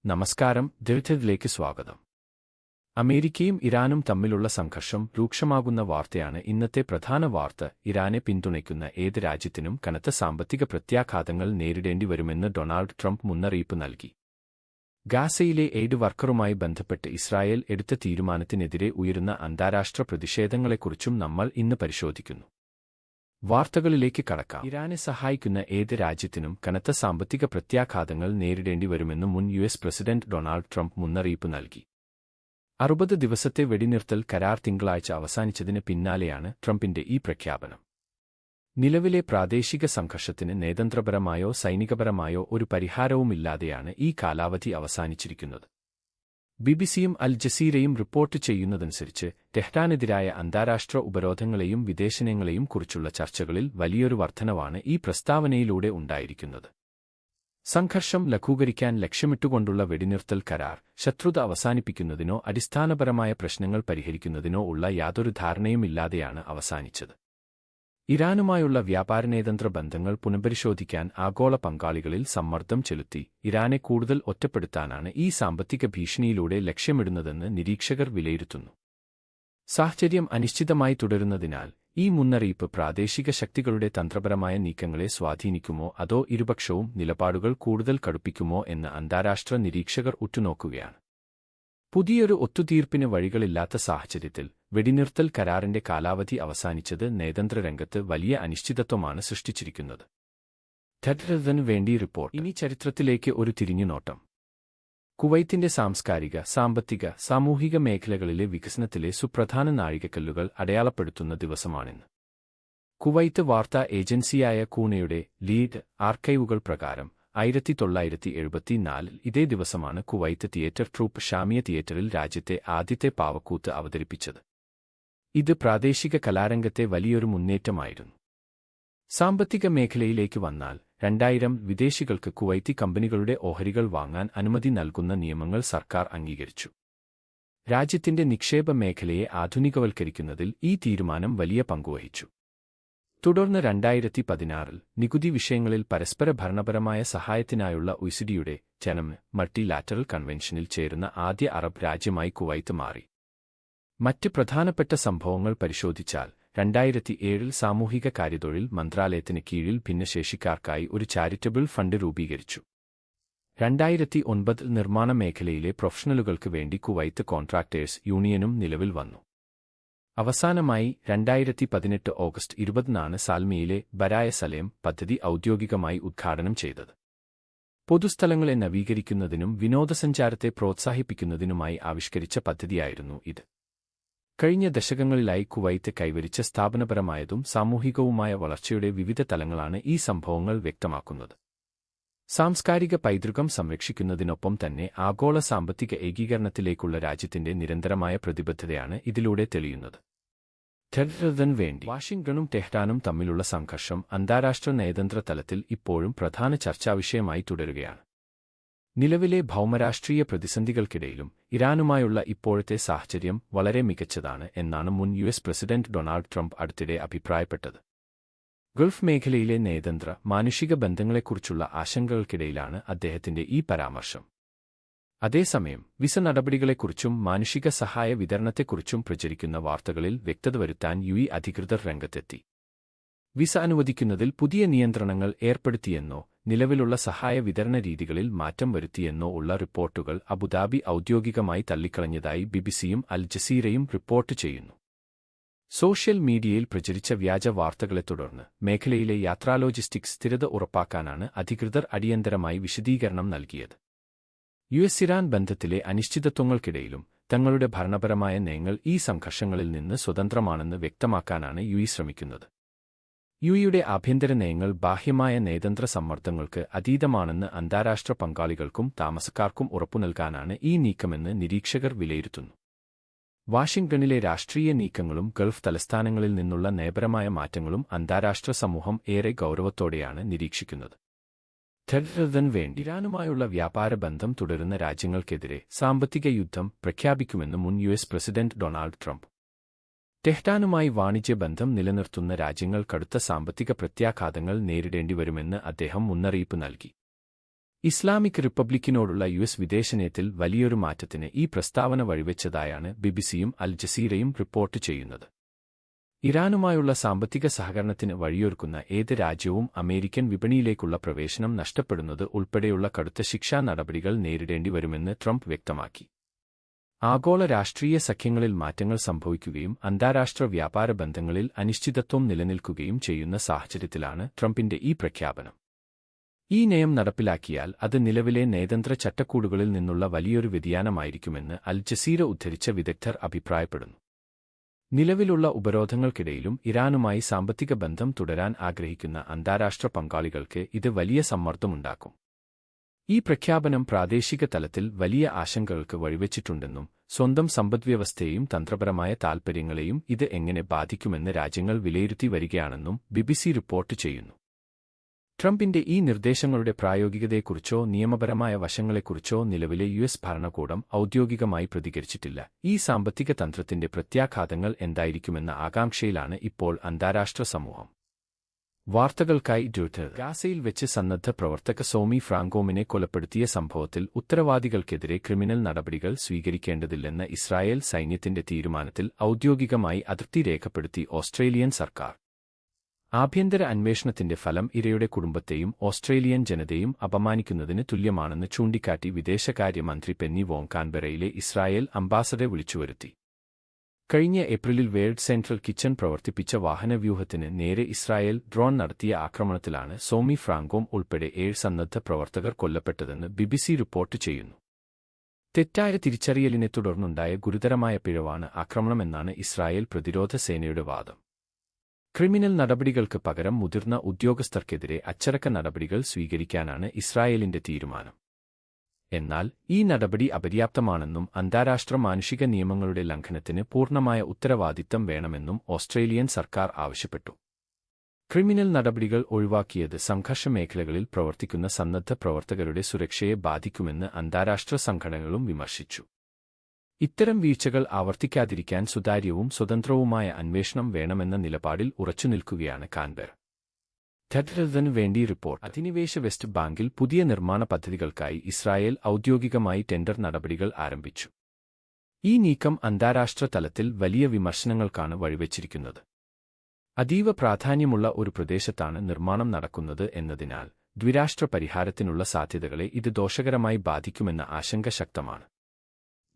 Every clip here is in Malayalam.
നമസ്കാരം. ദൃഢത്തിലേക്ക് സ്വാഗതം. അമേരിക്കയും ഇറാനും തമ്മിലുള്ള സംഘർഷം രൂക്ഷമാകുന്ന വാർത്തയാണ് ഇന്നത്തെ പ്രധാന വാർത്ത. ഇറാനെ പിന്തുണയ്ക്കുന്ന ഏത് രാജ്യത്തിനും കനത്ത സാമ്പത്തിക പ്രത്യാഘാതങ്ങൾ നേരിടേണ്ടി വരുമെന്ന് ഡൊണാൾഡ് ട്രംപ് മുന്നറിയിപ്പ് നൽകി. ഗാസയിലെ എയ്ഡ് വർക്കറുമായി ബന്ധപ്പെട്ട് ഇസ്രായേൽ എടുത്ത തീരുമാനത്തിനെതിരെ ഉയരുന്ന അന്താരാഷ്ട്ര പ്രതിഷേധങ്ങളെക്കുറിച്ചും നമ്മൾ ഇന്ന് പരിശോധിക്കുന്നു. വാർത്തകളിലേക്ക് കടക്കാം. ഇറാനെ സഹായിക്കുന്ന ഏത് രാജ്യത്തിനും കനത്ത സാമ്പത്തിക പ്രത്യാഘാതങ്ങൾ നേരിടേണ്ടി വരുമെന്ന് മുൻ യുഎസ് പ്രസിഡന്റ് ഡൊണാൾഡ് ട്രംപ് മുന്നറിയിപ്പ് നൽകി. 60 ദിവസത്തെ വെടിനിർത്തൽ കരാർ തിങ്കളാഴ്ച അവസാനിച്ചതിന് പിന്നാലെയാണ് ട്രംപിന്റെ ഈ പ്രഖ്യാപനം. നിലവിലെ പ്രാദേശിക സംഘർഷത്തിന് നയതന്ത്രപരമായോ സൈനികപരമായോ ഒരു പരിഹാരവുമില്ലാതെയാണ് ഈ കാലാവധി അവസാനിച്ചിരിക്കുന്നത്. ബിബിസിയും അൽ ജസീറയും റിപ്പോർട്ട് ചെയ്യുന്നതനുസരിച്ച് ടെഹ്റാനെതിരായ അന്താരാഷ്ട്ര ഉപരോധങ്ങളെയും വിദേശനയങ്ങളെയും കുറിച്ചുള്ള ചർച്ചകളിൽ വലിയൊരു വർധനവാണ് ഈ പ്രസ്താവനയിലൂടെ ഉണ്ടായിരിക്കുന്നത്. സംഘർഷം ലഘൂകരിക്കാൻ ലക്ഷ്യമിട്ടുകൊണ്ടുള്ള വെടിനിർത്തൽ കരാർ ശത്രുത അവസാനിപ്പിക്കുന്നതിനോ അടിസ്ഥാനപരമായ പ്രശ്നങ്ങൾ പരിഹരിക്കുന്നതിനോ ഉള്ള യാതൊരു ധാരണയുമില്ലാതെയാണ് അവസാനിച്ചത്. ഇറാനുമായുള്ള വ്യാപാരനയതന്ത്ര ബന്ധങ്ങൾ പുനഃപരിശോധിക്കാൻ ആഗോള പങ്കാളികളിൽ സമ്മർദ്ദം ചെലുത്തി ഇറാനെ കൂടുതൽ ഒറ്റപ്പെടുത്താനാണ് ഈ സാമ്പത്തിക ഭീഷണിയിലൂടെ ലക്ഷ്യമിടുന്നതെന്ന് നിരീക്ഷകർ വിലയിരുത്തുന്നു. സാഹചര്യം അനിശ്ചിതമായി തുടരുന്നതിനാൽ ഈ മുന്നറിയിപ്പ് പ്രാദേശിക ശക്തികളുടെ തന്ത്രപരമായ നീക്കങ്ങളെ സ്വാധീനിക്കുമോ അതോ ഇരുപക്ഷവും നിലപാടുകൾ കൂടുതൽ കടുപ്പിക്കുമോ എന്ന് അന്താരാഷ്ട്ര നിരീക്ഷകർ ഉറ്റുനോക്കുകയാണ്. പുതിയൊരു ഒത്തുതീർപ്പിന് വഴികളില്ലാത്ത സാഹചര്യത്തിൽ വെടിനിർത്തൽ കരാറിന്റെ കാലാവധി അവസാനിച്ചത് നയതന്ത്ര രംഗത്ത് വലിയ അനിശ്ചിതത്വമാണ് സൃഷ്ടിച്ചിരിക്കുന്നത്. ടെഹ്റാനു വേണ്ടി റിപ്പോർട്ട്. ഇനി ചരിത്രത്തിലേക്ക് ഒരു തിരിഞ്ഞുനോട്ടം. കുവൈത്തിന്റെ സാംസ്കാരിക, സാമ്പത്തിക, സാമൂഹിക മേഖലകളിലെ വികസനത്തിലെ സുപ്രധാന നാഴികക്കല്ലുകൾ അടയാളപ്പെടുത്തുന്ന ദിവസമാണിന്ന്. കുവൈത്ത് വാർത്താ ഏജൻസിയായ കൂനയുടെ ലീഡ് ആർക്കൈവുകൾ പ്രകാരം 1974 ഇതേ ദിവസമാണ് കുവൈത്ത് തിയേറ്റർ ട്രൂപ്പ് ഷാമിയ തിയേറ്ററിൽ രാജ്യത്തെ ആദ്യത്തെ പാവക്കൂത്ത് അവതരിപ്പിച്ചത്. ഇത് പ്രാദേശിക കലാരംഗത്തെ വലിയൊരു മുന്നേറ്റമായിരുന്നു. സാമ്പത്തിക മേഖലയിലേക്ക് വന്നാൽ 2000 വിദേശികൾക്ക് കുവൈത്തി കമ്പനികളുടെ ഓഹരികൾ വാങ്ങാൻ അനുമതി നൽകുന്ന നിയമങ്ങൾ സർക്കാർ അംഗീകരിച്ചു. രാജ്യത്തിന്റെ നിക്ഷേപ മേഖലയെ ആധുനികവൽക്കരിക്കുന്നതിൽ ഈ തീരുമാനം വലിയ പങ്കുവഹിച്ചു. തുടർന്ന് 2016 നികുതി വിഷയങ്ങളിൽ പരസ്പര ഭരണപരമായ സഹായത്തിനായുള്ള ഒഇസിഡിയുടെ മൾട്ടിലാറ്ററൽ കൺവെൻഷനിൽ ചേരുന്ന ആദ്യ അറബ് രാജ്യമായി കുവൈത്ത് മാറി. മറ്റ് പ്രധാനപ്പെട്ട സംഭവങ്ങൾ പരിശോധിച്ചാൽ 2007 സാമൂഹിക കാര്യതൊഴിൽ മന്ത്രാലയത്തിന് കീഴിൽ ഭിന്നശേഷിക്കാർക്കായി ഒരു ചാരിറ്റബിൾ ഫണ്ട് രൂപീകരിച്ചു. 2009 നിർമ്മാണ മേഖലയിലെ പ്രൊഫഷണലുകൾക്ക് വേണ്ടി കുവൈത്ത് കോൺട്രാക്ടേഴ്സ് യൂണിയനും നിലവിൽ വന്നു. അവസാനമായി 2018 ഓഗസ്റ്റ് 20 സാൽമിയിലെ ബരായ സലേം പദ്ധതി ഔദ്യോഗികമായി ഉദ്ഘാടനം ചെയ്തത്. പൊതുസ്ഥലങ്ങളെ നവീകരിക്കുന്നതിനും വിനോദസഞ്ചാരത്തെ പ്രോത്സാഹിപ്പിക്കുന്നതിനുമായി ആവിഷ്കരിച്ച പദ്ധതിയായിരുന്നു ഇത്. കഴിഞ്ഞ ദശകങ്ങളിലായി കുവൈത്ത് കൈവരിച്ച സ്ഥാപനപരമായതും സാമൂഹികവുമായ വളർച്ചയുടെ വിവിധ തലങ്ങളാണ് ഈ സംഭവങ്ങൾ വ്യക്തമാക്കുന്നത്. സാംസ്കാരിക പൈതൃകം സംരക്ഷിക്കുന്നതിനൊപ്പം തന്നെ ആഗോള സാമ്പത്തിക ഏകീകരണത്തിലേക്കുള്ള രാജ്യത്തിന്റെ നിരന്തരമായ പ്രതിബദ്ധതയാണ് ഇതിലൂടെ തെളിയുന്നത്. ടെഹ്റാനു വേണ്ടി. വാഷിംഗ്ടണും ടെഹ്റാനും തമ്മിലുള്ള സംഘർഷം അന്താരാഷ്ട്ര നയതന്ത്ര തലത്തിൽ ഇപ്പോഴും പ്രധാന ചർച്ചാവിഷയമായി തുടരുകയാണ്. നിലവിലെ ഭൗമരാഷ്ട്രീയ പ്രതിസന്ധികൾക്കിടയിലും ഇറാനുമായുള്ള ഇപ്പോഴത്തെ സാഹചര്യം വളരെ മികച്ചതാണ് എന്നാണ് മുൻ യുഎസ് പ്രസിഡന്റ് ഡൊണാൾഡ് ട്രംപ് അടുത്തിടെ അഭിപ്രായപ്പെട്ടത്. ഗൾഫ് മേഖലയിലെ നയതന്ത്ര, മാനുഷിക ബന്ധങ്ങളെക്കുറിച്ചുള്ള ആശങ്കകൾക്കിടയിലാണ് അദ്ദേഹത്തിന്റെ ഈ പരാമർശം. അതേസമയം വിസ നടപടികളെക്കുറിച്ചും മാനുഷിക സഹായ വിതരണത്തെക്കുറിച്ചും പ്രചരിക്കുന്ന വാർത്തകളിൽ വ്യക്തത വരുത്താൻ യുഎഇ അധികൃതർ രംഗത്തെത്തി. വിസ അനുവദിക്കുന്നതിൽ പുതിയ നിയന്ത്രണങ്ങൾ ഏർപ്പെടുത്തിയെന്നോ നിലവിലുള്ള സഹായ വിതരണ രീതികളിൽ മാറ്റം വരുത്തിയെന്നോ ഉള്ള റിപ്പോർട്ടുകൾ അബുദാബി ഔദ്യോഗികമായി തള്ളിക്കളഞ്ഞതായി ബിബിസിയും അൽ ജസീറയും റിപ്പോർട്ട് ചെയ്യുന്നു. സോഷ്യൽ മീഡിയയിൽ പ്രചരിച്ച വ്യാജ വാർത്തകളെ തുടർന്ന് മേഖലയിലെ യാത്രാലോജിസ്റ്റിക്സ് സ്ഥിരത ഉറപ്പാക്കാനാണ് അധികൃതർ അടിയന്തരമായി വിശദീകരണം നൽകിയത്. യുഎസ്-ഇറാൻ ബന്ധത്തിലെ അനിശ്ചിതത്വങ്ങൾക്കിടയിലും തങ്ങളുടെ ഭരണപരമായ നയങ്ങൾ ഈ സംഘർഷങ്ങളിൽ നിന്ന് സ്വതന്ത്രമാണെന്ന് വ്യക്തമാക്കാനാണ് യുഎഇ ശ്രമിക്കുന്നത്. യുഎഇയുടെ ആഭ്യന്തര നയങ്ങൾ ബാഹ്യമായ നയതന്ത്ര സമ്മർദ്ദങ്ങൾക്ക് അതീതമാണെന്ന് അന്താരാഷ്ട്ര പങ്കാളികൾക്കും താമസക്കാർക്കും ഉറപ്പുനൽകാനാണ് ഈ നീക്കമെന്ന് നിരീക്ഷകർ വിലയിരുത്തുന്നു. വാഷിംഗ്ടണിലെ രാഷ്ട്രീയ നീക്കങ്ങളും ഗൾഫ് തലസ്ഥാനങ്ങളിൽ നിന്നുള്ള നയപരമായ മാറ്റങ്ങളും അന്താരാഷ്ട്ര സമൂഹം ഏറെ ഗൗരവത്തോടെയാണ് നിരീക്ഷിക്കുന്നത്. ടെഹ്റാനു വേണ്ടി. ഇറാനുമായുള്ള വ്യാപാര ബന്ധം തുടരുന്ന രാജ്യങ്ങൾക്കെതിരെ സാമ്പത്തിക യുദ്ധം പ്രഖ്യാപിക്കുമെന്ന് മുൻ യുഎസ് പ്രസിഡന്റ് ഡൊണാൾഡ് ട്രംപ്. ടെഹ്റാനുമായി വാണിജ്യ ബന്ധം നിലനിർത്തുന്ന രാജ്യങ്ങൾ കടുത്ത സാമ്പത്തിക പ്രത്യാഘാതങ്ങൾ നേരിടേണ്ടിവരുമെന്ന് അദ്ദേഹം മുന്നറിയിപ്പ് നൽകി. ഇസ്ലാമിക് റിപ്പബ്ലിക്കിനോടുള്ള യുഎസ് വിദേശനയത്തിൽ വലിയൊരു മാറ്റത്തിന് ഈ പ്രസ്താവന വഴിവെച്ചതായാണ് ബിബിസിയും അൽ ജസീറയും റിപ്പോർട്ട് ചെയ്യുന്നത്. ഇറാനുമായുള്ള സാമ്പത്തിക സഹകരണത്തിന് വഴിയൊരുക്കുന്ന ഏത് രാജ്യവും അമേരിക്കൻ വിപണിയിലേക്കുള്ള പ്രവേശനം നഷ്ടപ്പെടുന്നത് ഉൾപ്പെടെയുള്ള കടുത്ത ശിക്ഷാ നടപടികൾ നേരിടേണ്ടി വരുമെന്ന് ട്രംപ് വ്യക്തമാക്കി. ആഗോള രാഷ്ട്രീയ സഖ്യങ്ങളിൽ മാറ്റങ്ങൾ സംഭവിക്കുകയും അന്താരാഷ്ട്ര വ്യാപാര ബന്ധങ്ങളിൽ അനിശ്ചിതത്വം നിലനിൽക്കുകയും ചെയ്യുന്ന സാഹചര്യത്തിലാണ് ട്രംപിന്റെ ഈ പ്രഖ്യാപനം. ഈ നയം നടപ്പിലാക്കിയാൽ അത് നിലവിലെ നയതന്ത്ര ചട്ടക്കൂടുകളിൽ നിന്നുള്ള വലിയൊരു വ്യതിയാനമായിരിക്കുമെന്ന് അൽ ജസീറ ഉദ്ധരിച്ച വിദഗ്ധർ അഭിപ്രായപ്പെടുന്നു. നിലവിലുള്ള ഉപരോധങ്ങൾക്കിടയിലും ഇറാനുമായി സാമ്പത്തിക ബന്ധം തുടരാൻ ആഗ്രഹിക്കുന്ന അന്താരാഷ്ട്ര പങ്കാളികൾക്ക് ഇത് വലിയ സമ്മർദ്ദമുണ്ടാക്കും. ഈ പ്രഖ്യാപനം പ്രാദേശിക തലത്തിൽ വലിയ ആശങ്കകൾക്ക് വഴിവെച്ചിട്ടുണ്ടെന്നും സ്വന്തം സമ്പദ്വ്യവസ്ഥയെയും തന്ത്രപരമായ താൽപ്പര്യങ്ങളെയും ഇത് എങ്ങനെ ബാധിക്കുമെന്ന് രാജ്യങ്ങൾ വിലയിരുത്തി വരികയാണെന്നും ബിബിസി റിപ്പോർട്ട് ചെയ്യുന്നു. ട്രംപിന്റെ ഈ നിർദ്ദേശങ്ങളുടെ പ്രായോഗികതയെക്കുറിച്ചോ നിയമപരമായ വശങ്ങളെക്കുറിച്ചോ നിലവിലെ യുഎസ് ഭരണകൂടം ഔദ്യോഗികമായി പ്രതികരിച്ചിട്ടില്ല. ഈ സാമ്പത്തിക തന്ത്രത്തിന്റെ പ്രത്യാഘാതങ്ങൾ എന്തായിരിക്കുമെന്ന ആകാംക്ഷയിലാണ് ഇപ്പോൾ അന്താരാഷ്ട്ര സമൂഹം. വാർത്തകൾക്കായി ഡ്യൂട്ടർ. ഗാസയിൽ വെച്ച് സന്നദ്ധ പ്രവർത്തക സോമി ഫ്രാങ്കോമിനെ കൊലപ്പെടുത്തിയ സംഭവത്തിൽ ഉത്തരവാദികൾക്കെതിരെ ക്രിമിനൽ നടപടികൾ സ്വീകരിക്കേണ്ടതില്ലെന്ന ഇസ്രായേൽ സൈന്യത്തിന്റെ തീരുമാനത്തിൽ ഔദ്യോഗികമായി അതൃപ്തി രേഖപ്പെടുത്തി ഓസ്ട്രേലിയൻ സർക്കാർ. ആഭ്യന്തര അന്വേഷണത്തിന്റെ ഫലം ഇരയുടെ കുടുംബത്തെയും ഓസ്ട്രേലിയൻ ജനതയും അപമാനിക്കുന്നതിന് തുല്യമാണെന്ന് ചൂണ്ടിക്കാട്ടി വിദേശകാര്യമന്ത്രി പെന്നി വോങ് കാൻബെറയിലെ ഇസ്രായേൽ അംബാസഡറെ വിളിച്ചുവരുത്തി. കഴിഞ്ഞ ഏപ്രിലിൽ വേൾഡ് സെൻട്രൽ കിച്ചൺ പ്രവർത്തിപ്പിച്ച വാഹനവ്യൂഹത്തിന് നേരെ ഇസ്രായേൽ ഡ്രോൺ നടത്തിയ ആക്രമണത്തിലാണ് സോമി ഫ്രാങ്കോം ഉൾപ്പെടെ 7 സന്നദ്ധ പ്രവർത്തകർ കൊല്ലപ്പെട്ടതെന്ന് ബിബിസി റിപ്പോർട്ട് ചെയ്യുന്നു. തെറ്റായ തിരിച്ചറിയലിനെ തുടർന്നുണ്ടായ ഗുരുതരമായ പിഴവാണ് ആക്രമണമെന്നാണ് ഇസ്രായേൽ പ്രതിരോധ സേനയുടെ വാദം. ക്രിമിനൽ നടപടികൾക്ക് പകരം മുതിർന്ന ഉദ്യോഗസ്ഥർക്കെതിരെ അച്ചടക്ക നടപടികൾ സ്വീകരിക്കാനാണ് ഇസ്രായേലിന്റെ തീരുമാനം. എന്നാൽ ഈ നടപടി അപര്യാപ്തമാണെന്നും അന്താരാഷ്ട്ര മാനുഷിക നിയമങ്ങളുടെ ലംഘനത്തിന് പൂർണ്ണമായ ഉത്തരവാദിത്തം വേണമെന്നും ഓസ്ട്രേലിയൻ സർക്കാർ ആവശ്യപ്പെട്ടു. ക്രിമിനൽ നടപടികൾ ഒഴിവാക്കിയത് സംഘർഷ മേഖലകളിൽ പ്രവർത്തിക്കുന്ന സന്നദ്ധ പ്രവർത്തകരുടെ സുരക്ഷയെ ബാധിക്കുമെന്ന് അന്താരാഷ്ട്ര സംഘടനകളും വിമർശിച്ചു. ഇത്തരം വീഴ്ചകൾ ആവർത്തിക്കാതിരിക്കാൻ സുതാര്യവും സ്വതന്ത്രവുമായ അന്വേഷണം വേണമെന്ന നിലപാടിൽ ഉറച്ചുനിൽക്കുകയാണ് കാൻബെറ. ടെഡ്രതിനു വേണ്ടി റിപ്പോർട്ട്. അധിനിവേശ വെസ്റ്റ് ബാങ്കിൽ പുതിയ നിർമ്മാണ പദ്ധതികൾക്കായി ഇസ്രായേൽ ഔദ്യോഗികമായി ടെൻഡർ നടപടികൾ ആരംഭിച്ചു. ഈ നീക്കം അന്താരാഷ്ട്ര തലത്തിൽ വലിയ വിമർശനങ്ങൾക്കാണ് വഴിവെച്ചിരിക്കുന്നത്. അതീവ പ്രാധാന്യമുള്ള ഒരു പ്രദേശത്താണ് നിർമ്മാണം നടക്കുന്നത് എന്നതിനാൽ ദ്വിരാഷ്ട്ര പരിഹാരത്തിനുള്ള സാധ്യതകളെ ഇത് ദോഷകരമായി ബാധിക്കുമെന്ന ആശങ്ക ശക്തമാണ്.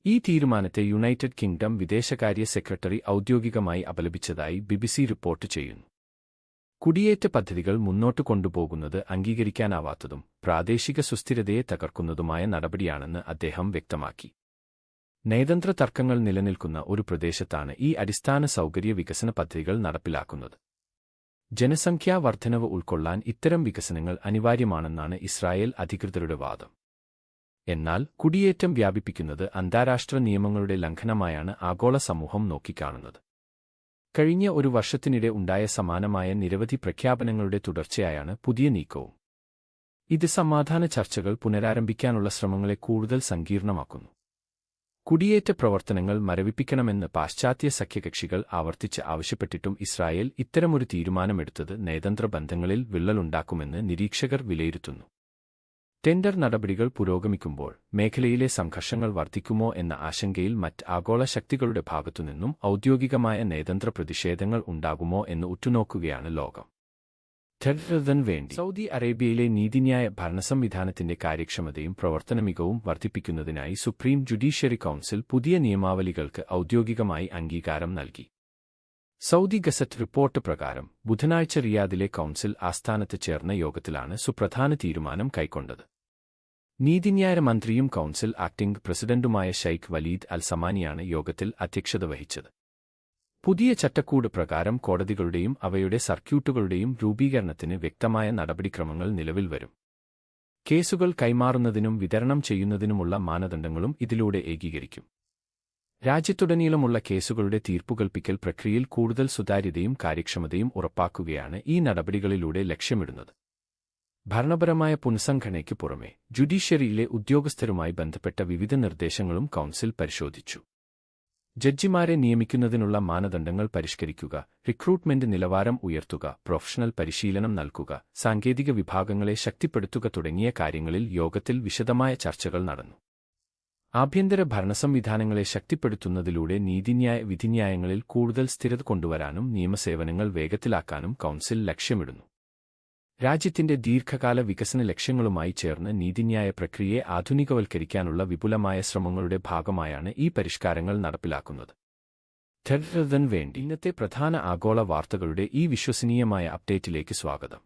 ഈ തീരുമാനത്തെ യുണൈറ്റഡ് കിങ്ഡം വിദേശകാര്യ സെക്രട്ടറി ഔദ്യോഗികമായി അപലപിച്ചതായി ബിബിസി റിപ്പോർട്ട് ചെയ്യുന്നു. കുടിയേറ്റ പദ്ധതികൾ മുന്നോട്ട് കൊണ്ടുപോകുന്നത് അംഗീകരിക്കാനാവാത്തതും പ്രാദേശിക സുസ്ഥിരതയെ തകർക്കുന്നതുമായ നടപടിയാണെന്ന് അദ്ദേഹം വ്യക്തമാക്കി. നയതന്ത്ര തർക്കങ്ങൾ നിലനിൽക്കുന്ന ഒരു പ്രദേശത്താണ് ഈ അടിസ്ഥാന സൗകര്യ വികസന പദ്ധതികൾ നടപ്പിലാക്കുന്നത്. ജനസംഖ്യാ വർധനവ് ഉൾക്കൊള്ളാൻ ഇത്തരം വികസനങ്ങൾ അനിവാര്യമാണെന്നാണ് ഇസ്രായേൽ അധികൃതരുടെ വാദം. എന്നാൽ കുടിയേറ്റം വ്യാപിപ്പിക്കുന്നത് അന്താരാഷ്ട്ര നിയമങ്ങളുടെ ലംഘനമായാണ് ആഗോള സമൂഹം നോക്കിക്കാണുന്നത്. കഴിഞ്ഞ ഒരു വർഷത്തിനിടെ ഉണ്ടായ സമാനമായ നിരവധി പ്രഖ്യാപനങ്ങളുടെ തുടർച്ചയായാണ് പുതിയ നീക്കവും. ഇത് സമാധാന ചർച്ചകൾ പുനരാരംഭിക്കാനുള്ള ശ്രമങ്ങളെ കൂടുതൽ സങ്കീർണമാക്കുന്നു. കുടിയേറ്റ പ്രവർത്തനങ്ങൾ മരവിപ്പിക്കണമെന്ന് പാശ്ചാത്യ സഖ്യകക്ഷികൾ ആവർത്തിച്ച് ആവശ്യപ്പെട്ടിട്ടും ഇസ്രായേൽ ഇത്തരമൊരു തീരുമാനമെടുത്തത് നയതന്ത്ര ബന്ധങ്ങളിൽ വിള്ളലുണ്ടാക്കുമെന്ന് നിരീക്ഷകർ വിലയിരുത്തുന്നു. ടെൻഡർ നടപടികൾ പുരോഗമിക്കുമ്പോൾ മേഖലയിലെ സംഘർഷങ്ങൾ വർദ്ധിക്കുമോ എന്ന ആശങ്കയിൽ മറ്റ് ആഗോള ശക്തികളുടെ ഭാഗത്തുനിന്നും ഔദ്യോഗികമായ നയതന്ത്ര പ്രതിഷേധങ്ങൾ ഉണ്ടാകുമോ എന്ന് ഉറ്റുനോക്കുകയാണ് ലോകം. ടെഡ്രതിനു വേണ്ടി. സൗദി അറേബ്യയിലെ നീതിന്യായ ഭരണസംവിധാനത്തിന്റെ കാര്യക്ഷമതയും പ്രവർത്തനമികവും വർദ്ധിപ്പിക്കുന്നതിനായി സുപ്രീം ജുഡീഷ്യറി കൗൺസിൽ പുതിയ നിയമാവലികൾക്ക് ഔദ്യോഗികമായി അംഗീകാരം നൽകി. സൗദി ഗസറ്റ് റിപ്പോർട്ട് പ്രകാരം ബുധനാഴ്ച റിയാദിലെ കൗൺസിൽ ആസ്ഥാനത്ത് ചേർന്ന യോഗത്തിലാണ് സുപ്രധാന തീരുമാനം കൈക്കൊണ്ടത്. നീതിന്യായ മന്ത്രിയും കൗൺസിൽ ആക്ടിംഗ് പ്രസിഡന്റുമായ ഷെയ്ഖ് വലീദ് അൽ സമാനിയാണ് യോഗത്തിൽ അധ്യക്ഷത വഹിച്ചത്. പുതിയ ചട്ടക്കൂട് പ്രകാരം കോടതികളുടെയും അവയുടെ സർക്യൂട്ടുകളുടെയും രൂപീകരണത്തിന് വ്യക്തമായ നടപടിക്രമങ്ങൾ നിലവിൽ വരും. കേസുകൾ കൈമാറുന്നതിനും വിതരണം ചെയ്യുന്നതിനുമുള്ള മാനദണ്ഡങ്ങളും ഇതിലൂടെ ഏകീകരിക്കും. രാജ്യത്തുടനീളമുള്ള കേസുകളുടെ തീർപ്പുകൽപ്പിക്കൽ പ്രക്രിയയിൽ കൂടുതൽ സുതാര്യതയും കാര്യക്ഷമതയും ഉറപ്പാക്കുകയാണ് ഈ നടപടികളിലൂടെ ലക്ഷ്യമിടുന്നത്. ഭരണപരമായ പുനഃസംഘടനയ്ക്ക് പുറമെ ജുഡീഷ്യറിയിലെ ഉദ്യോഗസ്ഥരുമായി ബന്ധപ്പെട്ട വിവിധ നിർദ്ദേശങ്ങളും കൗൺസിൽ പരിശോധിച്ചു. ജഡ്ജിമാരെ നിയമിക്കുന്നതിനുള്ള മാനദണ്ഡങ്ങൾ പരിഷ്കരിക്കുക, റിക്രൂട്ട്മെന്റ് നിലവാരം ഉയർത്തുക, പ്രൊഫഷണൽ പരിശീലനം നൽകുക, സാങ്കേതിക വിഭാഗങ്ങളെ ശക്തിപ്പെടുത്തുക തുടങ്ങിയ കാര്യങ്ങളിൽ യോഗത്തിൽ വിശദമായ ചർച്ചകൾ നടന്നു. ആഭ്യന്തര ഭരണസംവിധാനങ്ങളെ ശക്തിപ്പെടുത്തുന്നതിലൂടെ നീതിന്യായ വിധിന്യായങ്ങളിൽ കൂടുതൽ സ്ഥിരത കൊണ്ടുവരാനും നിയമസേവനങ്ങൾ വേഗത്തിലാക്കാനും കൗൺസിൽ ലക്ഷ്യമിടുന്നു. രാജ്യത്തിന്റെ ദീർഘകാല വികസന ലക്ഷ്യങ്ങളുമായി ചേർന്ന് നീതിന്യായ പ്രക്രിയയെ ആധുനികവൽക്കരിക്കാനുള്ള വിപുലമായ ശ്രമങ്ങളുടെ ഭാഗമായാണ് ഈ പരിഷ്കാരങ്ങൾ നടപ്പിലാക്കുന്നത്. വേണ്ടി ഇന്നത്തെ പ്രധാന ആഗോള വാർത്തകളുടെ ഈ വിശ്വസനീയമായ അപ്ഡേറ്റിലേക്ക് സ്വാഗതം.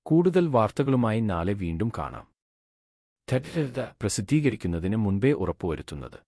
കൂടുതൽ വാർത്തകളുമായി നാളെ വീണ്ടും കാണാം. പ്രസിദ്ധീകരിക്കുന്നതിന് മുൻപേ ഉറപ്പുവരുത്തുന്നത്